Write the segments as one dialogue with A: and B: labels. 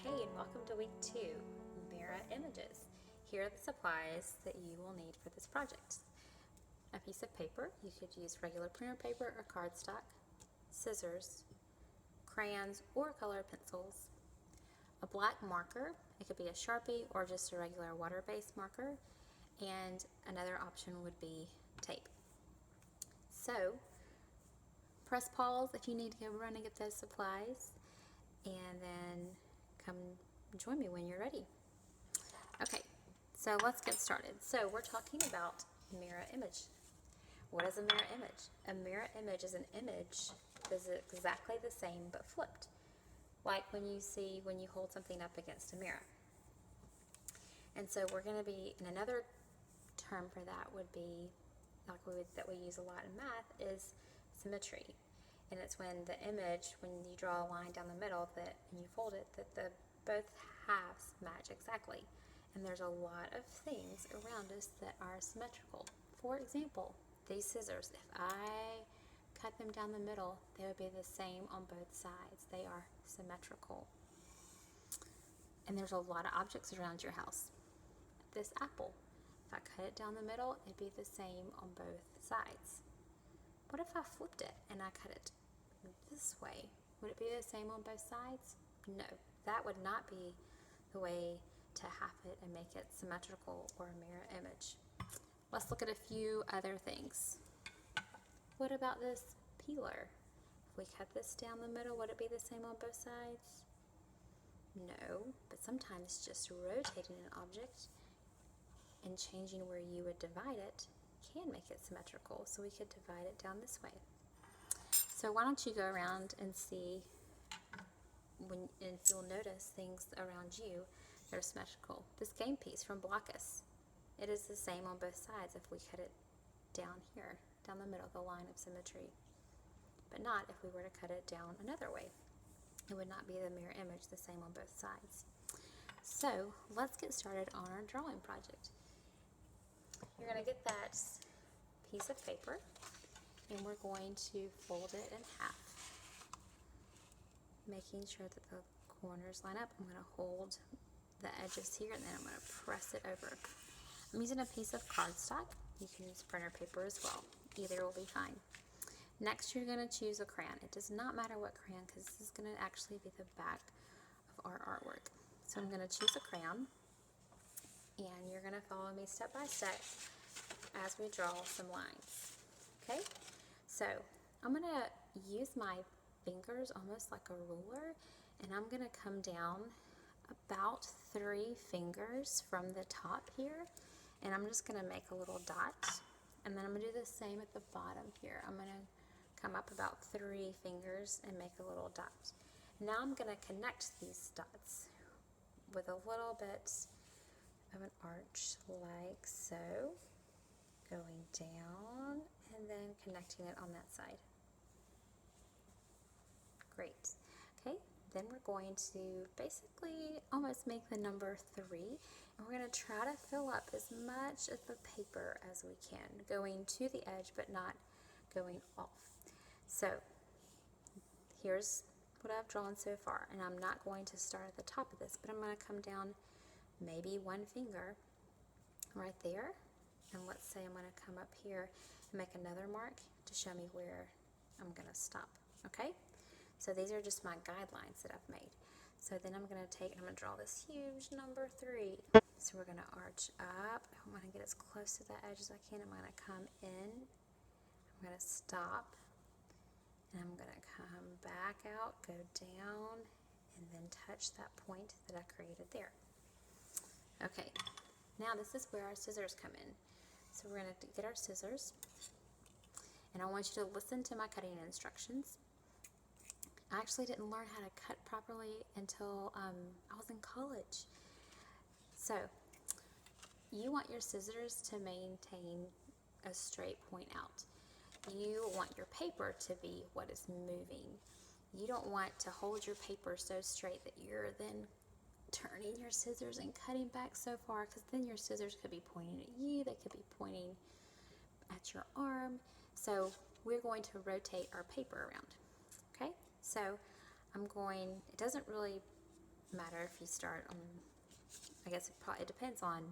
A: Hey, and welcome to week 2, Mirror Images. Here are the supplies that you will need for this project. A piece of paper, you could use regular printer paper or cardstock, scissors, crayons or color pencils, a black marker, it could be a Sharpie or just a regular water-based marker, and another option would be tape. So, press pause if you need to go run and get those supplies, and then come join me when you're ready. Okay, so let's get started. So we're talking about mirror image. What is a mirror image? A mirror image is an image that is exactly the same but flipped. Like when you hold something up against a mirror. And so we're going to be, and another term for that would be, that we use a lot in math, is symmetry. And it's when the image, when you draw a line down the middle and you fold it, that both halves match exactly. And there's a lot of things around us that are symmetrical. For example, these scissors, if I cut them down the middle, they would be the same on both sides. They are symmetrical. And there's a lot of objects around your house. This apple, if I cut it down the middle, it'd be the same on both sides. What if I flipped it and I cut it this way? Would it be the same on both sides? No, that would not be the way to have it and make it symmetrical or a mirror image. Let's look at a few other things. What about this peeler? If we cut this down the middle, would it be the same on both sides? No, but sometimes just rotating an object and changing where you would divide it can make it symmetrical. So we could divide it down this way. So why don't you go around and see, and if you'll notice things around you that are symmetrical. This game piece from Blockus, it is the same on both sides if we cut it down here, down the middle, the line of symmetry. But not if we were to cut it down another way. It would not be the mirror image the same on both sides. So let's get started on our drawing project. You're going to get that piece of paper and we're going to fold it in half, making sure that the corners line up. I'm going to hold the edges here and then I'm going to press it over. I'm using a piece of cardstock. You can use printer paper as well. Either will be fine. Next, you're going to choose a crayon. It does not matter what crayon because this is going to actually be the back of our artwork. So I'm going to choose a crayon and you're going to follow me step by step as we draw some lines. Okay? So I'm going to use my fingers almost like a ruler and I'm going to come down about 3 fingers from the top here and I'm just going to make a little dot and then I'm going to do the same at the bottom here. I'm going to come up about 3 fingers and make a little dot. Now I'm going to connect these dots with a little bit of an arch like so, going down and then connecting it on that side. Great. Okay, then we're going to basically almost make the number 3 and we're going to try to fill up as much of the paper as we can, going to the edge but not going off. So here's what I've drawn so far, and I'm not going to start at the top of this, but I'm going to come down maybe 1 finger right there, and let's say I'm going to come up here and make another mark to show me where I'm going to stop. Okay, so these are just my guidelines that I've made. So then I'm going to take, I'm going to draw this huge number 3. So we're going to arch up. I'm going to get as close to the edge as I can. I'm going to come in. I'm going to stop. And I'm going to come back out, go down, and then touch that point that I created there. Okay, now this is where our scissors come in. So we're going to get our scissors. And I want you to listen to my cutting instructions. I actually didn't learn how to cut properly until I was in college. So you want your scissors to maintain a straight point out. You want your paper to be what is moving. You don't want to hold your paper so straight that you're then turning your scissors and cutting back so far, because then your scissors could be pointing at you, they could be pointing at your arm. So we're going to rotate our paper around. Okay, so it doesn't really matter if you start on, I guess it depends on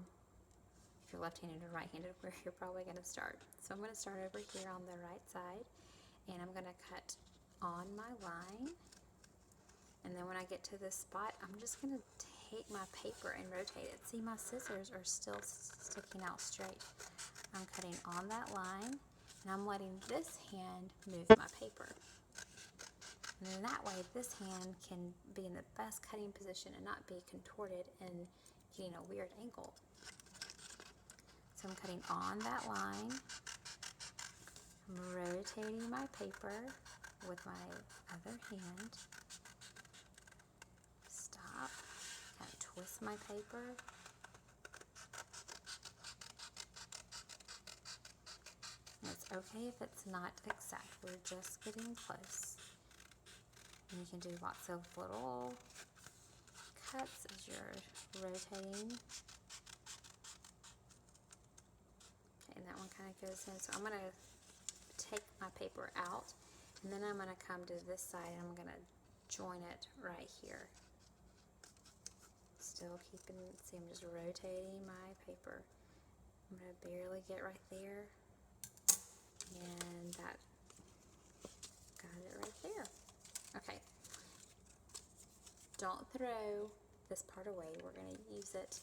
A: if you're left-handed or right-handed where you're probably going to start. So I'm going to start over here on the right side, and I'm going to cut on my line, and then when I get to this spot, I'm just going to take my paper and rotate it. See, my scissors are still sticking out straight. I'm cutting on that line, and I'm letting this hand move my paper. And then that way, this hand can be in the best cutting position and not be contorted and getting a weird angle. So I'm cutting on that line. I'm rotating my paper with my other hand. Stop. Kind of twist my paper. And it's okay if it's not exact. We're just getting close. And you can do lots of little cuts as you're rotating. Okay, and that one kind of goes in. So I'm going to take my paper out, and then I'm going to come to this side and I'm going to join it right here. Still keeping, see, I'm just rotating my paper. I'm going to barely get right there, and that got it right there. Okay, don't throw this part away. We're going to use it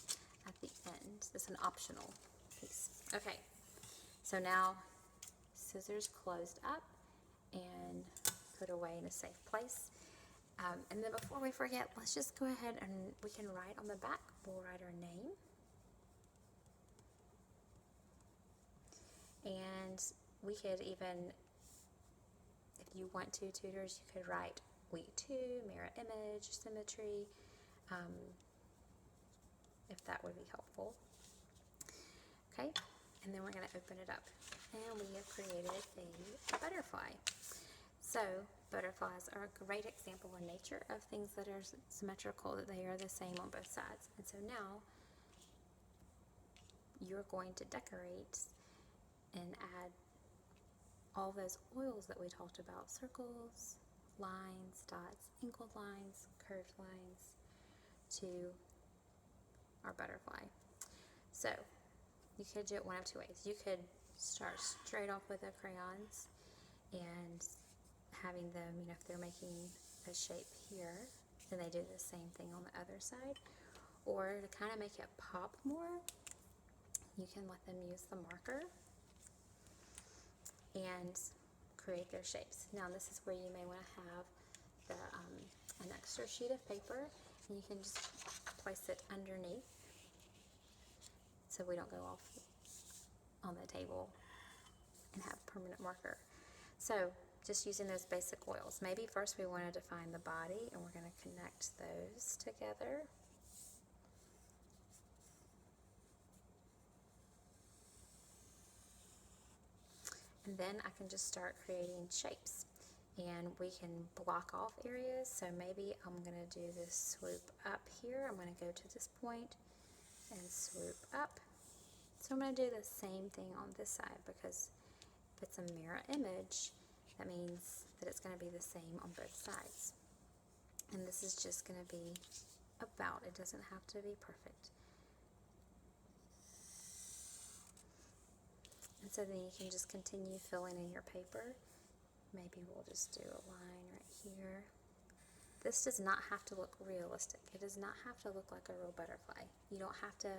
A: at the end. It's an optional piece. Okay, so now scissors closed up and put away in a safe place. And then before we forget, let's just go ahead and we can write on the back. We'll write our name. And we could even, if you want to, tutors, you could write week 2, mirror image, symmetry, if that would be helpful. Okay, and then we're going to open it up. And we have created a butterfly. So butterflies are a great example in nature of things that are symmetrical, that they are the same on both sides. And so now you're going to decorate and add all those oils that we talked about: circles, lines, dots, angled lines, curved lines, to our butterfly. So you could do it one of two ways. You could start straight off with the crayons and having them, you know, if they're making a shape here, then they do the same thing on the other side. Or to kind of make it pop more, you can let them use the marker and create their shapes. Now this is where you may want to have the, an extra sheet of paper, and you can just place it underneath so we don't go off on the table and have permanent marker. So just using those basic oils. Maybe first we want to define the body, and we're going to connect those together. And then I can just start creating shapes, and we can block off areas. So maybe I'm going to do this swoop up here. I'm going to go to this point and swoop up. So I'm going to do the same thing on this side, because if it's a mirror image, that means that it's going to be the same on both sides. And this is just going to be about, it doesn't have to be perfect. And so then you can just continue filling in your paper. Maybe we'll just do a line right here. This does not have to look realistic. It does not have to look like a real butterfly. You don't have to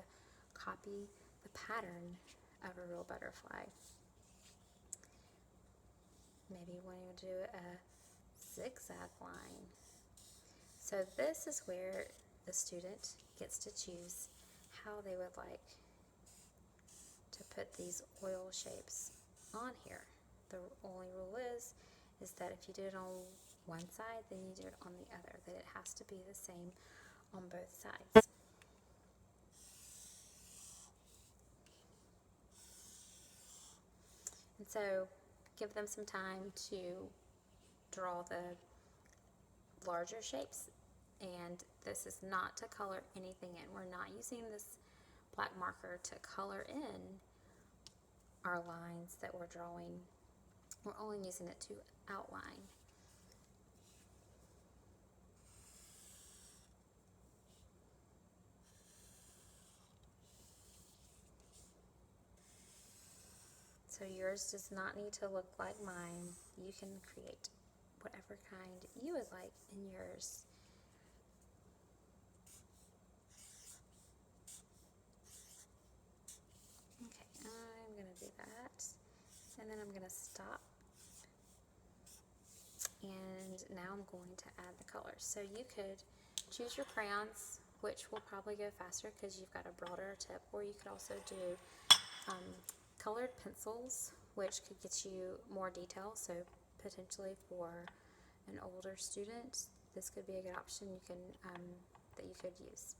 A: copy the pattern of a real butterfly. Maybe you want to do a zigzag line. So this is where the student gets to choose how they would like to put these oil shapes on here. The only rule is that if you do it on one side, then you do it on the other, that it has to be the same on both sides. And so give them some time to draw the larger shapes, and this is not to color anything in. We're not using this black marker to color in our lines that we're drawing. We're only using it to outline. So yours does not need to look like mine. You can create whatever kind you would like in yours. Okay, I'm going to do that. And then I'm going to stop. And now I'm going to add the colors. So you could choose your crayons, which will probably go faster because you've got a broader tip, or you could also do colored pencils, which could get you more detail. So potentially for an older student, this could be a good option you can that you could use.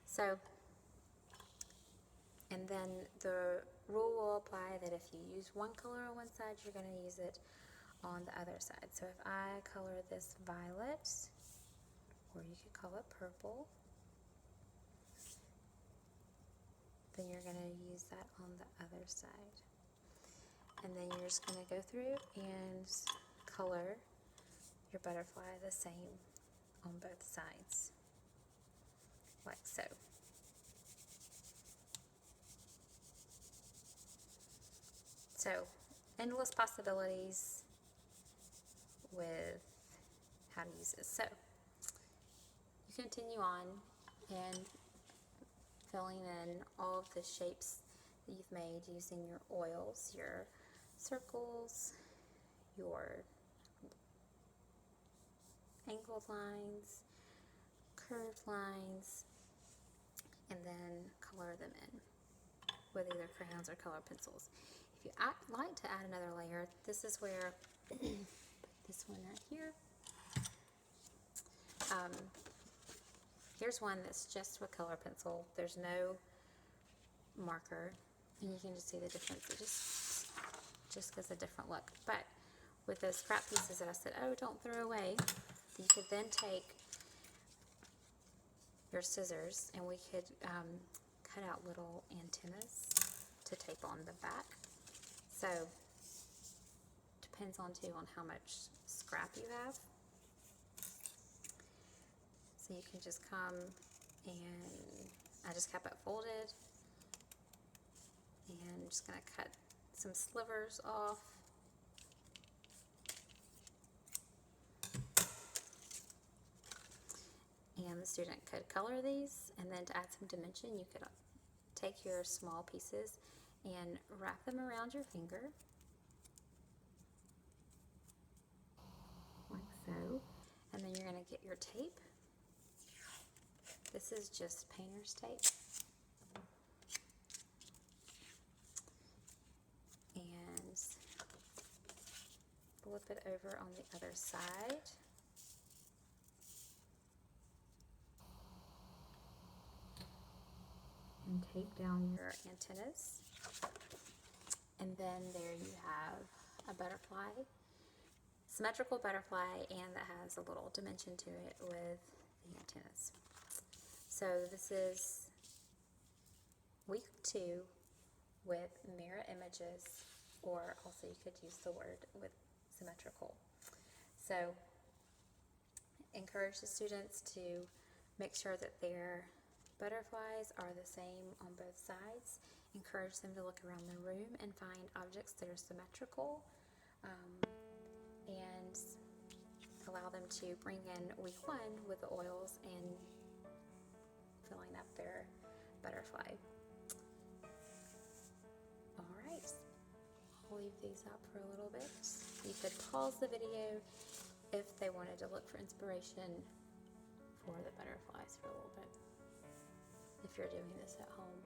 A: So, and then the rule will apply that if you use one color on one side, you're going to use it on the other side. So if I color this violet, or you could call it purple, then you're going to use that on the other side. And then you're just going to go through and color your butterfly the same on both sides, like so. So, endless possibilities with how to use this. So, you continue on and filling in all of the shapes that you've made using your oils, your circles, your angled lines, curved lines, and then color them in with either crayons or color pencils. If you like to add another layer, this is where this one right here. Here's one that's just with color pencil. There's no marker, and you can just see the difference. It just gives a different look. But with those scrap pieces that I said, oh, don't throw away, you could then take your scissors, and we could cut out little antennas to tape on the back. So depends on how much scrap you have. So you can just come, and I just kept it folded, and I'm just going to cut some slivers off. And the student could color these, and then to add some dimension, you could take your small pieces and wrap them around your finger, like so. And then you're going to get your tape. This is just painter's tape. And flip it over on the other side. And tape down your antennas. And then there you have a butterfly, symmetrical butterfly, and that has a little dimension to it with the antennas. So this is week 2 with mirror images, or also you could use the word with symmetrical. So encourage the students to make sure that their butterflies are the same on both sides. Encourage them to look around the room and find objects that are symmetrical, and allow them to bring in week 1 with the oils and filling up their butterfly. Alright, I'll leave these up for a little bit. You could pause the video if they wanted to look for inspiration for the butterflies for a little bit, if you're doing this at home.